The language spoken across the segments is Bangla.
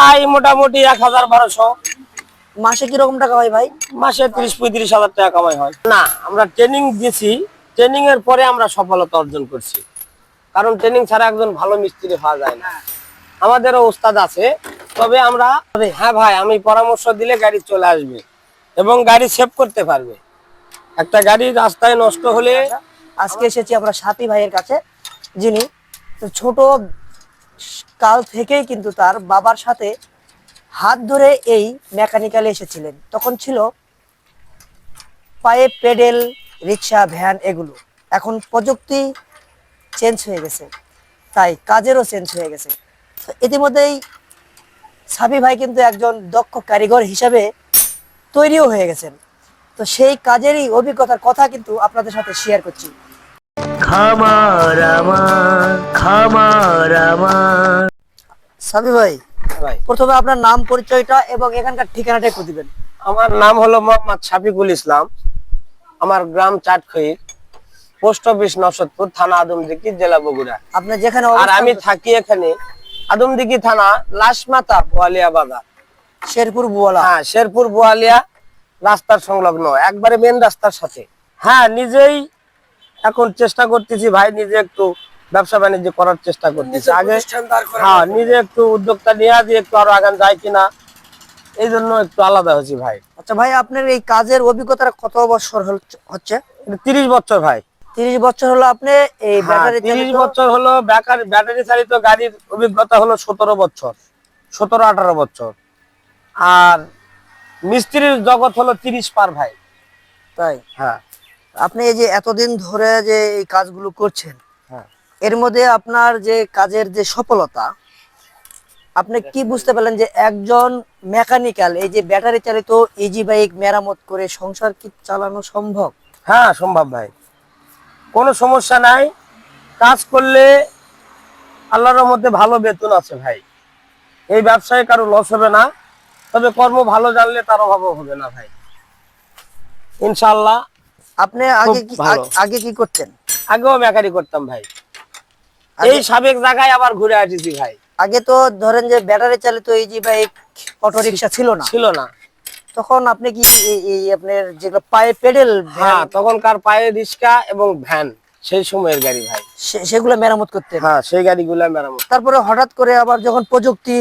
আয় মোটামুটি ১,০০০-১,২০০। মাসে কিরকম টাকা হয় ভাই? মাসে ৩০-৩৫ হাজার টাকা কামাই হয়। না, আমরা ট্রেনিং দিয়েছি, ট্রেনিং এর পরে আমরা সফলতা অর্জন করছি। কারণ ট্রেনিং ছাড়া একজন ভালো মিস্ত্রি হওয়া যায় না। আমাদেরও ওস্তাদ আছে, তবে আমরা হ্যাঁ ভাই, আমি পরামর্শ দিলে গাড়ি চলে আসবে এবং গাড়ি সেভ করতে পারবে। একটা গাড়ি রাস্তায় নষ্ট হলে আজকে এসেছি আমরা সাথী ভাইয়ের কাছে, যিনি ছোট কাল থেকেই কিন্তু তার বাবার সাথে হাত ধরে এই মেকানিক্যালে এসেছিলেন। তখন ছিল পায়ে পেডেল, রিক্সা, ভ্যান এগুলো। এখন প্রযুক্তি চেঞ্জ হয়ে গেছে, তাই কাজেরও চেঞ্জ হয়ে গেছে। তো ইতিমধ্যেই সাবি ভাই কিন্তু একজন দক্ষ কারিগর হিসাবে তৈরিও হয়ে গেছেন। তো সেই কাজেরই অভিজ্ঞতার কথা কিন্তু আপনাদের সাথে শেয়ার করছি। খামার আমার, খামার আমার। সাবি ভাই, ভাই, প্রথমে আপনার নাম, পরিচয়টা এবং এখানকার ঠিকানাটা একটু দিবেন। আমার নাম হলো মোহাম্মদ শফিকুল ইসলাম। আমার গ্রাম চাটখই, পোস্ট অফিস নসদপুর, থানা আদমদিঘি, জেলা বগুড়া। আপনি যেখানে আর আমি থাকি এখানে আদমদিঘি থানা, লাশমাতা, বোয়ালিয়া বাজার। শেরপুর বুয়ালা। হ্যাঁ, শেরপুর বোয়ালিয়া রাস্তার সংলগ্ন, একবারে মেন রাস্তার সাথে। হ্যাঁ, নিজেই এখন চেষ্টা করতেছি ভাই, নিজে একটু ব্যবসা বাণিজ্য করার চেষ্টা করতেছি। আগে হ্যাঁ, নিজে একটু উদ্যোক্তা নিয়ে দিয়ে একটু আরো আগান যায় কিনা, এই জন্য একটু আলাদা হয়েছি ভাই। আচ্ছা ভাই, আপনার এই কাজের অভিজ্ঞতা কত বছর হচ্ছে? 30 বছর ভাই। 30 বছর হলো আপনি এই ব্যাটারি 30 বছর হলো ব্যাটারি চালিত গাড়ির অভিজ্ঞতা হলো 17 বছর, 17-18 বছর। আর মিস্ত্রির জগৎ হলো 30 পার ভাই। তাই? হ্যাঁ। আপনি এই যে এতদিন ধরে যে এই কাজগুলো করছেন, হ্যাঁ, এর মধ্যে আপনার যে কাজের যে সফলতা, আপনি কি বুঝতে পারলেন যে একজন মেকানিক্যাল এই যে ব্যাটারি চালিত ইজি বাইক মেরামত করে সংসার কি চালানো সম্ভব? হ্যাঁ সম্ভব ভাই, কোনো সমস্যা নাই। কাজ করলে আল্লাহর মধ্যে ভালো বেতন আছে ভাই। এই ব্যবসায় কারো লস হবে না, তবে কর্ম ভালো জানলে তার অভাবও হবে না ভাই, ইনশাআল্লাহ। আপনি আগে কি ভালো। আগে কি করতেন? আগেও মেকারি করতাম ভাই, এই সাবেক জায়গায় আবার ঘুরে আসিছি ভাই। আগে তো ধরেন যে ব্যাটারি চালিত ইজি বাইক, অটো রিকশা ছিল না। ছিল না। তখন আপনি কি এই আপনার যেগুলো পায়ে পেডেল, হ্যাঁ, তখনকার পায়ে রিক্সা এবং ভ্যান, সেই সময়ের গাড়ি ভাই, সেগুলো মেরামত করতেন? হ্যাঁ, সেই গাড়িগুলা মেরামত। তারপরে হঠাৎ করে আবার যখন প্রযুক্তি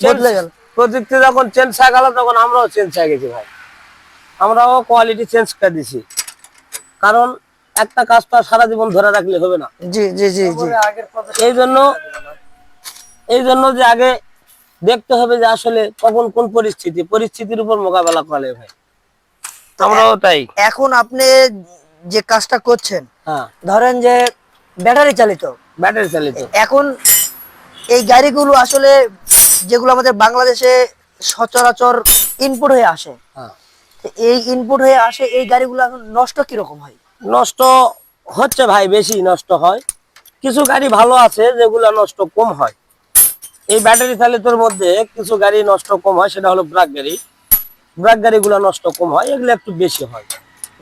বদলে গেল, প্রযুক্তি যখন চেঞ্জ হয়ে গেল, তখন আমরাও চেঞ্জ হয়ে গেছি ভাই। আমরাও কোয়ালিটি চেঞ্জ করে দিছি, কারণ একটা কাজ তো সারা জীবন ধরে রাখলে হবে না। জি জি জি জি। এই জন্য যে আগে দেখতে হবে যে আসলে কখন কোন পরিস্থিতির উপর মোকাবেলা করে ভাই। আমরাও তাই। এখন আপনি যে কাজটা করছেন, হ্যাঁ, ধরেন যে ব্যাটারি চালিত, ব্যাটারি চালিত। এখন এই গাড়িগুলো আসলে যেগুলো আমাদের বাংলাদেশে সচরাচর ইনপুট হয়ে আসে, হ্যাঁ, তো এই ইনপুট হয়ে আসে এই গাড়িগুলো এখন নষ্ট কিরকম হয়? নষ্ট হচ্ছে ভাই, বেশি নষ্ট হয়। কিছু গাড়ি ভালো আছে যেগুলা নষ্ট কম হয়। এই ব্যাটারি চালিতর মধ্যে কিছু গাড়ি নষ্ট কম হয়, সেটা হলো ব্রাক গাড়ি। ব্রাক গাড়িগুলো নষ্ট কম হয়, এগুলো একটু বেশি হয়।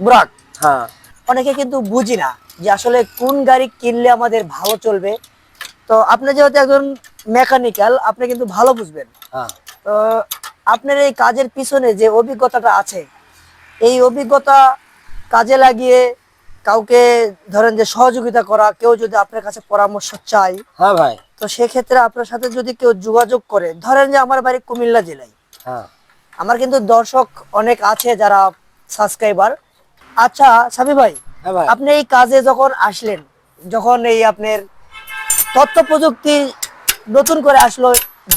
ব্রাক। হ্যাঁ, অনেকে কিন্তু বুঝি না যে আসলে কোন গাড়ি কিনলে আমাদের ভালো চলবে। তো আপনি যেহেতু একজন মেকানিক্যাল, আপনি কিন্তু ভালো বুঝবেন। হ্যাঁ। তো আপনার এই কাজের পিছনে যে অভিজ্ঞতাটা আছে, এই অভিজ্ঞতা কাজে লাগিয়ে কাউকে ধরেন যে সহযোগিতা করা, কেউ যদি আপনার কাছে পরামর্শ চায়, হ্যাঁ ভাই। তো সেক্ষেত্রে আপনার সাথে যদি কেউ যোগাযোগ করে, ধরেন যে আমার বাড়ি কুমিল্লা জেলায়, হ্যাঁ, আমার কিন্তু দর্শক অনেক আছে যারা সাবস্ক্রাইবার। আচ্ছা সাবি ভাই, হ্যাঁ ভাই। আপনি এই কাজে যখন আসলেন, যখন এই আপনার তথ্য প্রযুক্তি নতুন করে আসলো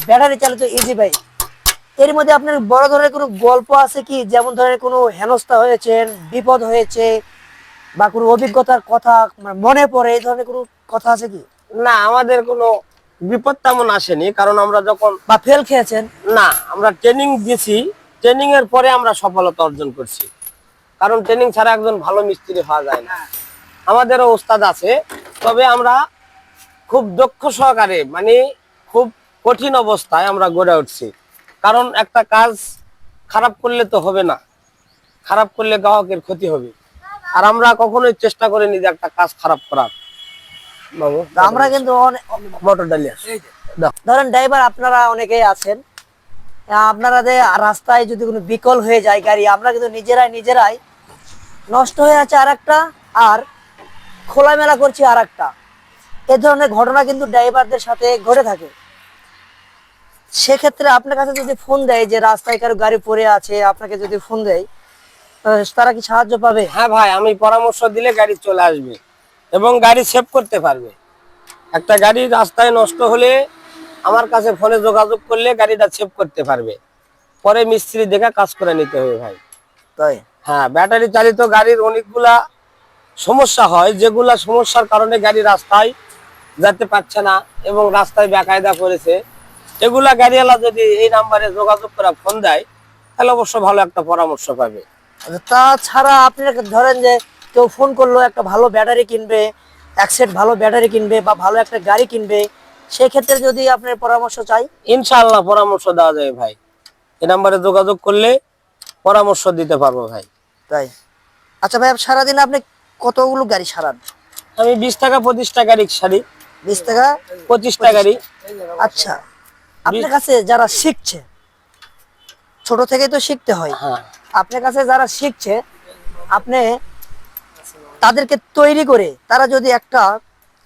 ব্যাটারি চালিত ইজি বাইক, এর মধ্যে আপনার বড় ধরনের কোনো গল্প আছে কি? যেমন ধরনের কোনো হেনস্থা হয়েছে, বিপদ হয়েছে, বা কোনো অভিজ্ঞতার কথা মনে পড়ে, এই ধরনের কোনো কথা আছে কি? না, আমাদের কোনো বিপদ তেমন আসেনি, কারণ আমরা যখন বা ফেল খেয়েছেন? না, আমরা ট্রেনিং দিয়েছি, ট্রেনিং এর পরে আমরা সফলতা অর্জন করছি। কারণ ট্রেনিং ছাড়া একজন ভালো মিস্ত্রি হওয়া যায় না। আমাদেরও ওস্তাদ আছে, তবে আমরা খুব দক্ষ সহকারে, মানে খুব কঠিন অবস্থায় আমরা গড়ে উঠছি। কারণ একটা কাজ খারাপ করলে তো হবে না, খারাপ করলে গ্রাহকের ক্ষতি হবে। আর আমরা কখনোই চেষ্টা করিনি যে একটা কাজ খারাপ করার। বাবু, তো আমরা কিন্তু মোটর ডালিয়া ধরেন ড্রাইভার আপনারা অনেকেই আছেন, আপনাদের রাস্তায় যদি কোনো বিকল হয়ে যায় গাড়ি, আমরা কিন্তু নিজেরাই নষ্ট হয়ে আছে আর একটা, আর খোলামেলা করছি আর একটা। এ ধরনের ঘটনা কিন্তু ড্রাইভারদের সাথে ঘটে থাকে। সেক্ষেত্রে আপনার কাছে যদি ফোন দেয় যে রাস্তায় কারো গাড়ি পড়ে আছে, আপনাকে যদি ফোন দেয়, তারা কি সাহায্য পাবে? হ্যাঁ ভাই, আমি পরামর্শ দিলে গাড়ি চলে আসবে এবং গাড়ি সেভ করতে পারবে। একটা গাড়ি রাস্তায় নষ্ট হলে আমার কাছে ফোনে যোগাযোগ করলে গাড়িটা সেভ করতে পারবে, পরে মিস্ত্রি দেখে কাজ করে নিতে হবে ভাই। তাই হ্যাঁ, ব্যাটারি চালিত গাড়ির অনেকগুলা সমস্যা হয়, যেগুলা সমস্যার কারণে গাড়ি রাস্তায় যেতে পারছে না এবং রাস্তায় বেকায়দা করেছে। এগুলা গাড়িওয়ালা যদি এই নাম্বারে যোগাযোগ করে ফোন দেয় তাহলে অবশ্য ভালো একটা পরামর্শ পাবে। তাছাড়া আপনি ধরেন যে কেউ ফোন করলো একটা ভালো ব্যাটারি কিনবে, এক সেট ভালো ব্যাটারি কিনবে বা ভালো একটা গাড়ি কিনবে, সেক্ষেত্রে যদি আপনার পরামর্শ চাই, ইনশাআল্লাহ পরামর্শ দেওয়া যায় ভাই। এই নাম্বারে যোগাযোগ করলে পরামর্শ দিতে পারবো ভাই। তাই। আচ্ছা ভাই, সারাদিন আপনি কতগুলো গাড়ি সারান? আমি 20 টাকা 25 টাকা রিক্সারি, 20 টাকা 25 টাকারই। আচ্ছা, আপনার কাছে যারা শিখছে, ছোট থেকেই তো শিখতে হয়, হ্যাঁ, আপনার কাছে যারা শিখছে, আপনি তাদেরকে তৈরি করে তারা যদি একটা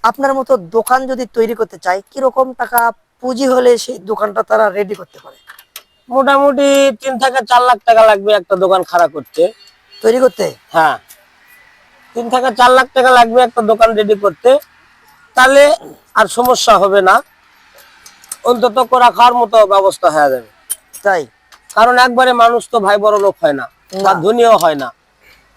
আপনার মতো দোকান যদি তৈরি করতে চায়, কিরকম টাকা পুঁজি হলে সেই দোকানটা তারা রেডি করতে পারে? মোটামুটি 3 থেকে 4 লাখ টাকা লাগবে একটা দোকান খাড়া করতে। তৈরি করতে? হ্যাঁ, 3 থেকে 4 লাখ টাকা লাগবে একটা দোকান রেডি করতে, তাহলে আর সমস্যা হবে না, অন্তত করা খাওয়ার মতো ব্যবস্থা হয়ে যাবে। তাই। কারণ একবারে মানুষ তো ভাই বড় লোক হয় না বা ধনীও হয় না,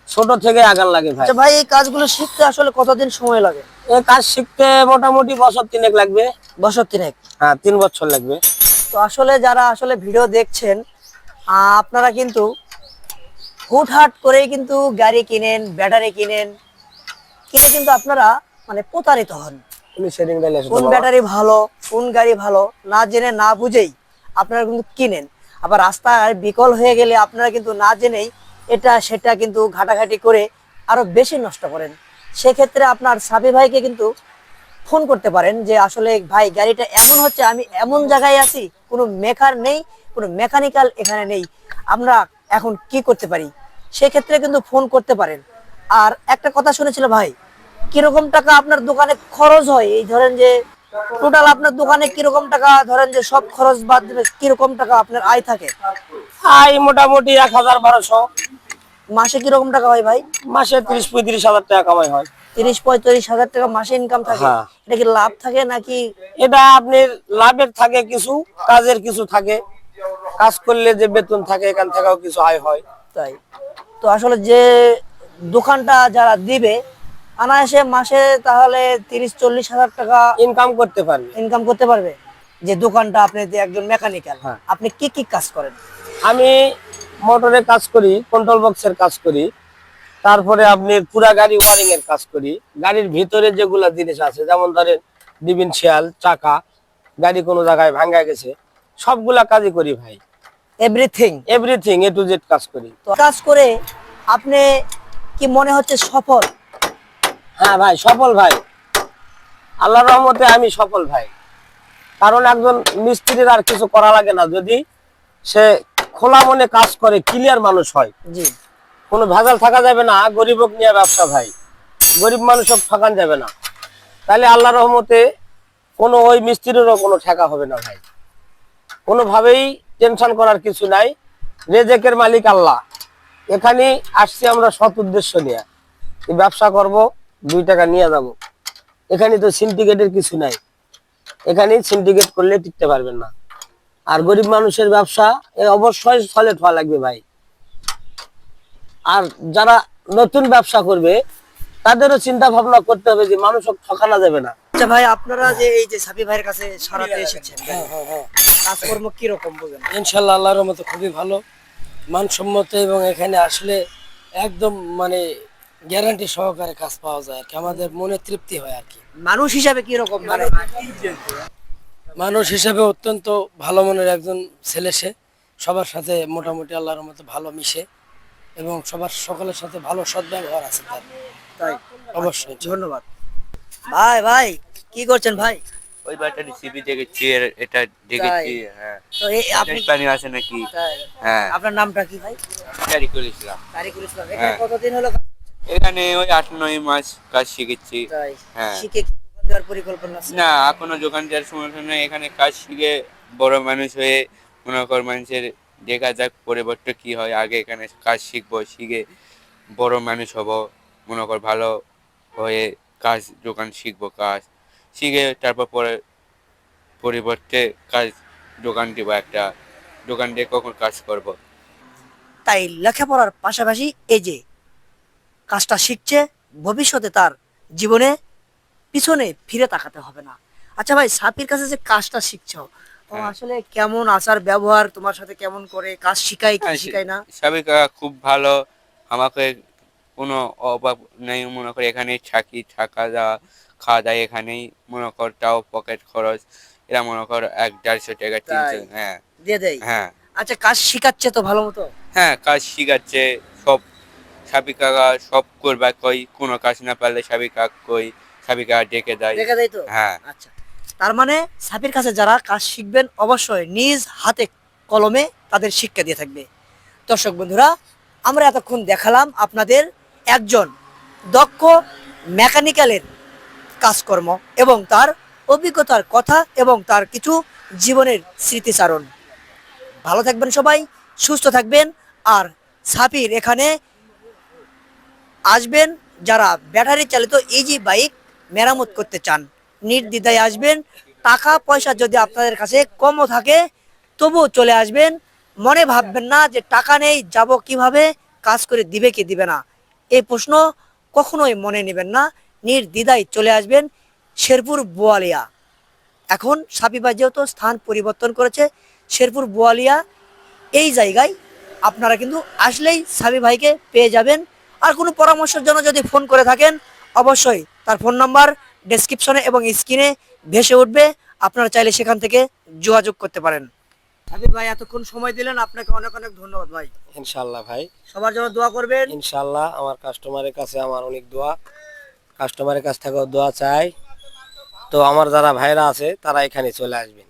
ছোট থেকে আগান লাগে ভাই। আচ্ছা ভাই, এই কাজগুলো শিখতে আসলে কতদিন সময় লাগে? এই কাজ শিখতে মোটামুটি বছর 3 লাগবে। বছর 3? হ্যাঁ, 3 বছর লাগবে। তো আসলে যারা আসলে ভিডিও দেখছেন, আপনারা কিন্তু হুটহাট করেই কিন্তু গাড়ি কিনেন, ব্যাটারি কিনেন, কিনে কিন্তু আপনারা মানে প্রতারিত হন। তুমি সেটিং ডাইলে এসো তো কোন বাবা। ব্যাটারি ভালো, কোন গাড়ি ভালো না জেনে না বুঝেই আপনারা কিন্তু কিনেন। আবার রাস্তায় বিকল হয়ে গেলে আপনারা কিন্তু না জেনেই এটা সেটা কিন্তু ঘাটাঘাটি করে আরো বেশি নষ্ট করেন। সেক্ষেত্রে আপনার সাবি ভাইকে কিন্তু ফোন করতে পারেন যে আসলে ভাই গাড়িটা এমন হচ্ছে, আমি এমন জায়গায় আছি, কোনো মেকার নেই, কোনো মেকানিক্যাল এখানে নেই, আমরা এখন কি করতে পারি? সেক্ষেত্রে কিন্তু ফোন করতে পারেন। আর একটা কথা শুনেছিল ভাই, কিরকম টাকা আপনার দোকানে খরচ হয়? এই ধরেন যে টোটাল আপনার দোকানে কিরকম টাকা, ধরেন যে সব খরচ বাদ দিলে কিরকম টাকা আপনার আয় থাকে? আয় মোটামুটি 1000-1200। মাসে কিরকম টাকা হয় ভাই? মাসে 30-35 হাজার টাকা কামাই হয়। 30-35 হাজার টাকা মাসে ইনকাম থাকে? হ্যাঁ। এটা কি লাভ থাকে নাকি? এটা আপনার লাভের থাকে কিছু, কাজের কিছু থাকে, কাজ করলে যে বেতন থাকে এখান থেকেও কিছু আয় হয়। তাই। তো আসলে যে দোকানটা যারা দিবে, অনায়াসে মাসে তাহলে 30-40 হাজার টাকা ইনকাম করতে পারবে। ইনকাম করতে পারবে। যে দোকানটা আপনি যে একজন মেকানিক্যাল, হ্যাঁ। আপনি কি কি কাজ করেন? আমি মোটরের কাজ করি, কন্ট্রোল বক্সের কাজ করি, তারপরে আপনি পুরা গাড়ি ওয়ারিং এর কাজ করি। গাড়ির ভিতরে যেগুলা জিনিস আছে, যেমন ধরেন ডিফারেন্সিয়াল, চাকা, গাড়ি কোনো জায়গায় ভাঙা গেছে, সবগুলা কাজই করি ভাই। Everything? Everything A to Z কাজ করি। তো কাজ করে আপনি কি মনে হচ্ছে সফল? হ্যাঁ ভাই, সফল ভাই, আল্লাহর রহমতে আমি সফল ভাই। কারণ একজন মিস্ত্রির আর কিছু করা লাগে না, যদি সে খোলা মনে কাজ করে, ক্লিয়ার মানুষ হয়, জি। কোনো ভেজাল থাকা যাবে না। গরিবক নিয়ে ব্যবসা ভাই, গরিব মানুষক ঠকান যাবে না, তাহলে আল্লাহর রহমতে কোনো ওই মিস্ত্রিরও কোনো ঠেকা হবে না ভাই। কোনোভাবেই টেনশন করার কিছু নাই, রেজেকের মালিক আল্লাহ। এখানে আসছি আমরা সৎ উদ্দেশ্য নিয়ে, ব্যবসা করব, 2 টাকা নিয়ে যাব। এখানে তো সিন্ডিকেটের কিছু নাই, এখানে সিন্ডিকেট করলে টিকতে পারবেন না। আর গরিব মানুষের ব্যবসা অবশ্যই সলিড হওয়া লাগবে ভাই। আর যারা নতুন ব্যবসা করবে তাদেরও চিন্তা ভাবনা করতে হবে যে মানুষকে ঠকানো যাবে না। আচ্ছা ভাই, আপনারা যে এই যে সাবি ভাইয়ের কাছে সারাতে এসেছেন, কাজকর্ম কি রকম বলেন? ইনশাল্লাহ আল্লাহর রহমতে খুবই ভালো, মানসম্মত, এবং এখানে আসলে একদম মানে গ্যারান্টি সহকারে কাজ পাওয়া যায় আর কি, আমাদের মনে তৃপ্তি হয় আর কি। মানুষ হিসাবে কি রকম মানে? মানুষ হিসেবে অত্যন্ত ভালো মনের একজন ছেলে সে, সবার সাথে মোটামুটি আল্লাহর রহমতে ভালো মিশে এবং সবার সকলের সাথে ভালো সদ্ব্যবহার আছে তার। তাই? অবশ্যই। ধন্যবাদ ভাই। ভাই কি করছেন ভাই? ওই ব্যাটারি সিবি দেখেছি, এটা দেখেছি। হ্যাঁ, তো এই আপনি পানি আছে নাকি? তাই? হ্যাঁ, আপনার নামটা কি ভাই? তারিকুল ইসলাম। তারিকুল ইসলাম। এখানে হ্যাঁ। কতদিন হলো কাজ করছেন? এখানে ওই 8-9 মাস কাজ শিখেছি। তাই হ্যাঁ। শিখে কি দোকান দেওয়ার পরিকল্পনা আছে? না, এখনো দোকান দেওয়ার সময় নেই। এখানে কাজ শিখে বড় মানুষ হয়ে মনে কর মানুষের দেখা যাক পরিবর্তন কি হয়। আগে এখানে কাজ শিখবো, শিখে বড় মানুষ হব, মনে কর ভালো হয়ে কাজ দোকান শিখবো, কাজ শিখে তারপর পরে পরিবর্তে কাজ দোকান দিব, একটা দোকান দিয়ে কখন কাজ করব। তাই লেখাপড়ার পাশাপাশি এই যে কাজটা শিখছে, ভবিষ্যতে তার জীবনে পিছনে ফিরে তাকাতে হবে না। আচ্ছা ভাই, সাপির কাছে যে কাজটা শিখছো, ও হ্যাঁ। আসলে কেমন আচার ব্যবহার, তোমার সাথে কেমন করে কাজ শিখায় কি শিখায় না? সাবিকা খুব ভালো, আমাকে কোনো অভাব নেই। মনে কর এখানেই থাকি, থাকা দাওয়া খাওয়া দাওয়া এখানেই, মনে কর তাও পকেট খরচ এরা মনে কর 100-150 টাকা, 300। হ্যাঁ, দিয়ে দেয়। হ্যাঁ, আচ্ছা, কাজ শিখাচ্ছে তো ভালো মতো? হ্যাঁ, কাজ শিখাচ্ছে সব। সাবিকা সব করবা কই, কোনো কাজ না পারলে সাবিকা কই, সাবিকা ডেকে দেয়। দেখা যায় তো? হ্যাঁ। আচ্ছা, তার মানে সাপির কাছে যারা কাজ শিখবেন অবশ্যই নিজ হাতে কলমে তাদের শিক্ষা দিয়ে থাকবে। দর্শক বন্ধুরা, আমরা এতক্ষণ দেখালাম আপনাদের একজন দক্ষ মেকানিক্যালের কাজকর্ম এবং তার অভিজ্ঞতার কথা এবং তার কিছু জীবনের স্মৃতিচারণ। ভালো থাকবেন সবাই, সুস্থ থাকবেন। আর সাপির এখানে আসবেন যারা ব্যাটারি চালিত ইজি বাইক মেরামত করতে চান, নির্দ্বিধায় আসবেন। টাকা পয়সা যদি আপনাদের কাছে কমও থাকে তবুও চলে আসবেন। মনে ভাববেন না যে টাকা নেই, যাব কিভাবে, কাজ করে দিবে কি দিবে না, এই প্রশ্ন কখনোই মনে নেবেন না। নির্দ্বিধায় চলে আসবেন শেরপুর বোয়ালিয়া। এখন সাপি ভাই যেহেতু স্থান পরিবর্তন করেছে, শেরপুর বোয়ালিয়া এই জায়গায় আপনারা কিন্তু আসলেই সাবি ভাইকে পেয়ে যাবেন। আর কোনো পরামর্শের জন্য যদি ফোন করে থাকেন, অবশ্যই তার ফোন নাম্বার ডেসক্রিপশনে এবং স্ক্রিনে ভেসে উঠবে, আপনারা চাইলে সেখান থেকে যোগাযোগ করতে পারেন। সাবি ভাই এতক্ষণ সময় দিলেন, আপনাকে অনেক অনেক ধন্যবাদ ভাই। ইনশাল্লাহ ভাই, সবার জন্য দোয়া করবেন। ইনশাল্লাহ আমার কাস্টমারের কাছে আমার অনেক দোয়া, কাস্টমারের কাছ থেকেও দোয়া চাই। তো আমার যারা ভাইরা আছে তারা এখানে চলে আসবেন।